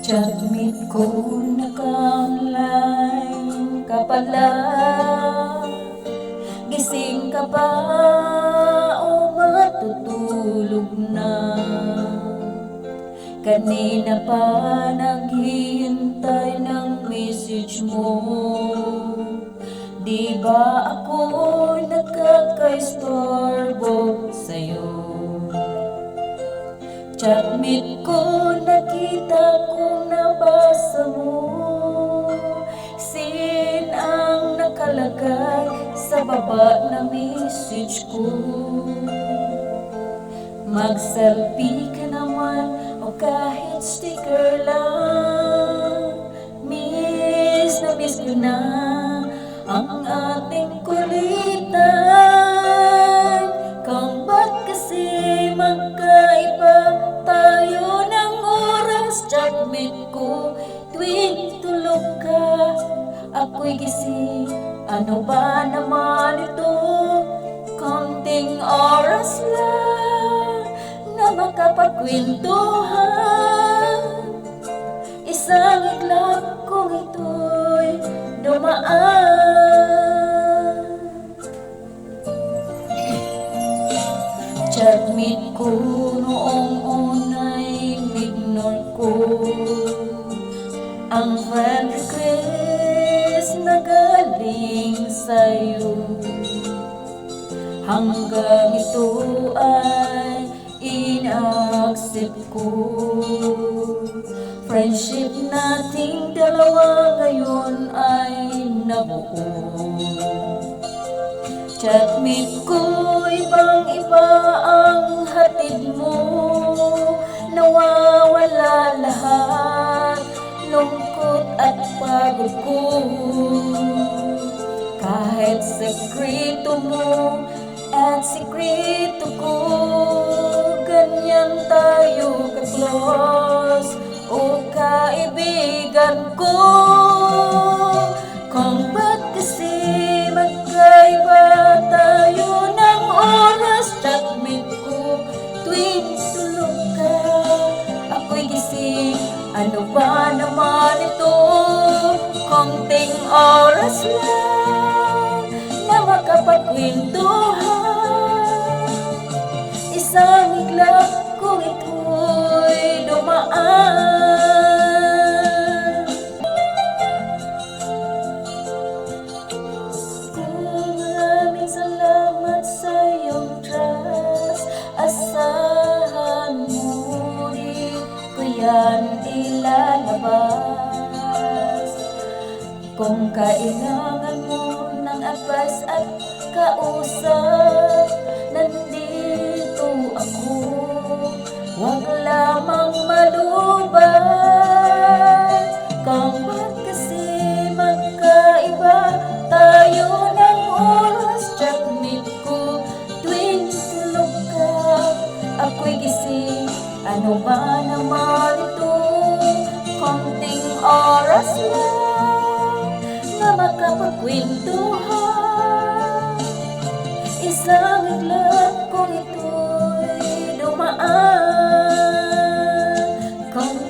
Judgment ko naka-online ka pala. Gising ka ba o matutulog na? Kanina pa naghihintay ng message mo. Di ba ako nagkaka-istorbo sa'yo? Chatmate ko, nakita kong nabasa mo. Sin ang nakalagay sa baba na message ko. Mag-selfie ka naman o kahit sticker lang. Miss na miss ko na ang ating kulitan. Kung ba't kasi magkaiba tayo ng oras? Chatmate ko, tuwing tulog ka, ako'y gising. Ano ba naman ito? Konting oras lang na makapagkwentuhan. Isang iglap kung ito'y dumaan. Chatmate ko noong una'y ignore ko ang friend request na galing sa'yo. Hanggang ito ay in-accept ko. Friendship nating dalawa ngayon ay nabuo. Chatmate ko, ibang-iba ang hatid mo. Nawawala lahat, lungkot at pagod ko. Kahit sekreto mo at sekreto ko, ganyan tayo ka-close, o kaibigan ko. Kung ba't kasi magkaiba tayo ng oras? Chatmate ko, tuwing tulog ka, ako'y gising. Ano ba naman ito? Konting oras lang na makapagkwentuhan. Isang iglap kung ito'y dumaan. Maraming salamat sa iyong trust. Asahan mo, di ko yan ilalabas. Kung kailangan mo ng advice at kausap, nandito ako. Huwag lamang malubat. Kung ba't kasi magkaiba tayo ng oras? Chatmate ko, tuwing tulog ka, ako'y gising. Ano ba naman ito? Konting oras lang na makapagkwentuhan. Isang iglap kung ito'y dumaan. Kung